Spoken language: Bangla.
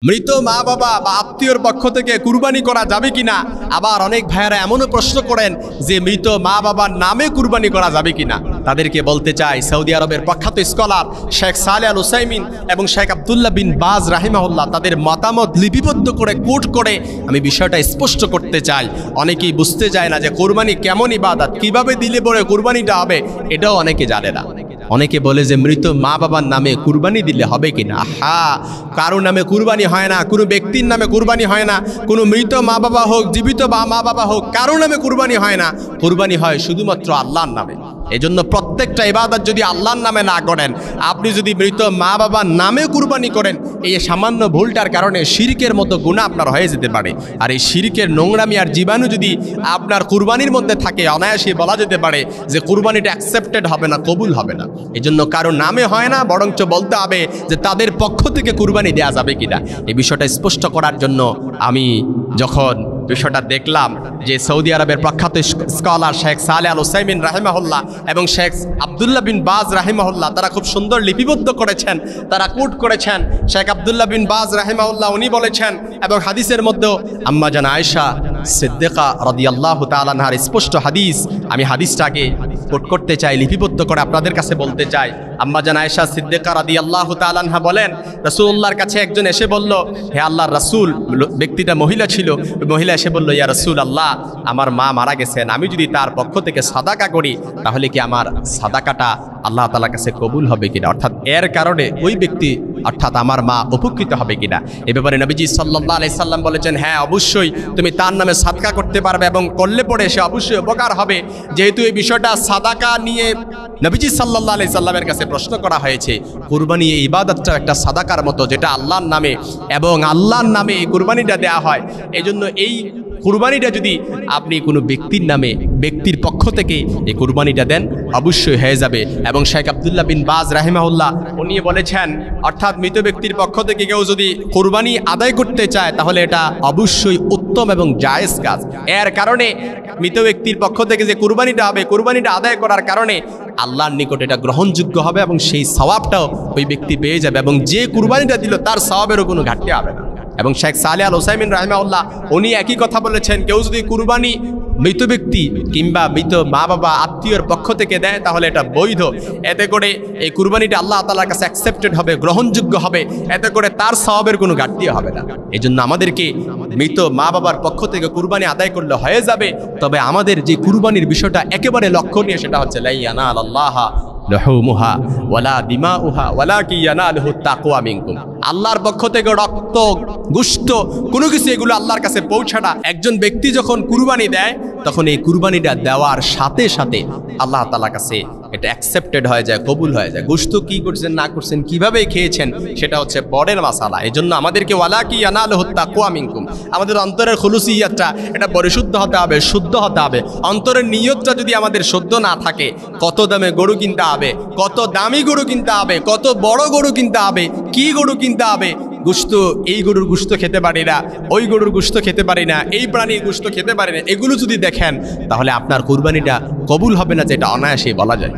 মৃত মা বাবা বা আত্মীয়র পক্ষ থেকে কুরবানি করা যাবে কিনা। আবার অনেক ভাইয়েরা এমনও প্রশ্ন করেন যে মৃত মা বাবার নামে কুরবানি করা যাবে কিনা। তাদেরকে বলতে চাই, সৌদি আরবের প্রখ্যাত স্কলার শেখ সালেহ আল উসাইমিন এবং শেখ আব্দুল্লাহ বিন বাজ রাহিমাহুল্লাহ তাদের মতামত লিপিবদ্ধ করে কোট করে আমি বিষয়টা স্পষ্ট করতে চাই। অনেকেই বুঝতে চায় না যে কুরবানি কেমন ইবাদত, কিভাবে দিলে পরে কুরবানিটা হবে, এটাও অনেকে জানে না। অনেকে বলে যে মৃত মা বাবার নামে কুরবানি দিলে হবে কিনা। হ্যাঁ, কারো নামে কুরবানি হয় না, কোনো ব্যক্তির নামে কুরবানি হয় না, কোনো মৃত মা বাবা হোক, জীবিত বা মা বাবা হোক, কারো নামে কুরবানি হয় না। কুরবানি হয় শুধুমাত্র আল্লাহর নামে। এজন্য প্রত্যেকটা ইবাদত যদি আল্লাহর নামে না করেন, আপনি যদি মৃত মা বাবার নামে কুরবানি করেন, এই সামান্য ভুলটার কারণে শিরকের মতো গুনাহ আপনার হয়ে যেতে পারে। আর এই শিরকের নোংরামি আর জীবাণু যদি আপনার কুরবানির মধ্যে থাকে, অনায়াসে বলা যেতে পারে যে কুরবানিটা অ্যাকসেপ্টেড হবে না, কবুল হবে না। এজন্য কারো নামে হয় না, বরঞ্চ বলতে হবে যে তাদের পক্ষ থেকে কুরবানি দেয়া যাবে কিনা। এই বিষয়টা স্পষ্ট করার জন্য আমি যখন বিষয়টা দেখলাম যে সৌদি আরবের প্রখ্যাত স্কলার শেখ সালেহ আল উসাইমিন রাহিমাহুল্লাহ এবং শেখ আব্দুল্লাহ বিন বাজ রাহিমাহুল্লাহ তারা খুব সুন্দর লিপিবদ্ধ করেছেন, তারা কোট করেছেন। শেখ আব্দুল্লাহ বিন বাজ রাহিমাহুল্লাহ উনি বলেছেন, এবং হাদিসের মধ্যে আম্মা জান আয়েশা সিদ্দিকা রাদিয়াল্লাহু তাআলা আনহার স্পষ্ট হাদিস, আমি হাদিসটাকে কোট করতে চাই, লিপিবদ্ধ করে আপনাদের কাছে বলতে চাই। আম্মা জান আয়েশা সিদ্দিকা রাদিয়াল্লাহু তাআলা আনহা বলেন, রাসূলুল্লাহর কাছে একজন এসে বলল, হে আল্লাহর রাসূল, ব্যক্তিটা মহিলা ছিল, মহিলা এসে বলল, ইয়া রাসূলুল্লাহ, আমার মা মারা গেছেন, আমি যদি তার পক্ষ থেকে সাদাকা করি তাহলে কি আমার সাদাকাটা আল্লাহ তাআলার কাছে কবুল হবে কিনা, অর্থাৎ এর কারণে ওই ব্যক্তি অর্থাৎ আমার মা উপকৃত হবে কিনা। এ ব্যাপারে নবীজি সাল্লাল্লাহু আলাইহি সাল্লাম বলেছেন, হ্যাঁ অবশ্যই তুমি তার নামে সাদকা করতে পারবে এবং করলে পরে সে অবশ্যই উপকার হবে। যেহেতু এই বিষয়টা সাদাকা নিয়ে নবীজি সাল্লাল্লাহু আলাইহি সাল্লামের কাছে প্রশ্ন করা হয়েছে, কুরবানি এই ইবাদতটা একটা সাদাকার মতো, যেটা আল্লাহর নামে এবং আল্লাহর নামে এই কুরবানিটা দেয়া হয়। এজন্য এই কুরবানিটা যদি আপনি কোনো ব্যক্তির নামে, ব্যক্তির পক্ষ থেকে এই কুরবানিটা দেন, অবশ্যই হয়ে যাবে। এবং শেখ আব্দুল্লাহ বিন বাজ রাহিমাহুল্লাহ উনি বলেছেন, অর্থাৎ মৃত ব্যক্তির পক্ষ থেকে কেউ যদি কুরবানি আদায় করতে চায় তাহলে এটা অবশ্যই উত্তম এবং জায়েজ কাজ। এর কারণে মৃত ব্যক্তির পক্ষ থেকে যে কুরবানিটা হবে, কুরবানিটা আদায় করার কারণে আল্লাহর নিকট এটা গ্রহণযোগ্য হবে এবং সেই সওয়াবটাও ওই ব্যক্তি পেয়ে যাবে, এবং যে কুরবানিটা দিল তার সওয়াবেরও কোনো ঘাটতি হবে না। এবং শেখ সালেহ আল উসাইমিন রাহিমাহুল্লাহ উনি একই কথা বলেছেন, কেউ যদি কুরবানি মৃত ব্যক্তি কিংবা মৃত মা বাবা আত্মীয়র পক্ষ থেকে দেয় তাহলে এটা বৈধ। এতে করে এই কুরবানিটা আল্লাহ তাআলার কাছে অ্যাকসেপ্টেড হবে, গ্রহণযোগ্য হবে, এতে করে তার সওয়াবের কোনো ঘাটতি হবে না। এই জন্য আমাদেরকে মৃত মা বাবার পক্ষ থেকে কুরবানি আদায় করলে হয়ে যাবে। তবে আমাদের যে কুরবানির বিষয়টা একেবারে লক্ষণীয়, সেটা হচ্ছে লা ইয়ানালাল্লাহা লুহুমুহা ওয়ালা দিমাউহা ওয়ালাকিন ইয়ানালুহু তাকওয়া মিনকুম। আল্লাহর পক্ষ থেকে রক্ত, গোশত কোনো কিছু এগুলো আল্লাহর কাছে পৌঁছাটা, একজন ব্যক্তি যখন কুরবানি দেয় তখন এই কুরবানিটা দেওয়ার সাথে সাথে আল্লাহ তাআলার কাছে এটা অ্যাকসেপ্টেড হয়ে যায়, কবুল হয়ে যায়। গোশত কি করছেন না করছেন, কিভাবে খেয়েছেন, সেটা হচ্ছে পরের মাসালা। এই জন্য আমাদেরকে ওয়ালাকিন ইয়ানালুহু তাকওয়া মিনকুম, আমাদের অন্তরের খুলুসিয়াতটা এটা পরিশুদ্ধ হতে হবে, শুদ্ধ হতে হবে। অন্তরের নিয়তটা যদি আমাদের শুদ্ধ না থাকে, কত দামে গরু কিনতে হবে, কত দামি গরু কিনতে হবে, কত বড় গরু কিনতে হবে, কি গরু কিনতে হবে, গোশত এই গরুর গোশত খেতে পারি না, ওই গরুর গোশত খেতে পারি না, এই প্রাণীর গোশত খেতে পারি না, এগুলো যদি দেখেন তাহলে আপনার কুরবানিটা কবুল হবে না, যেটা অনায়াসেই বলা যায়।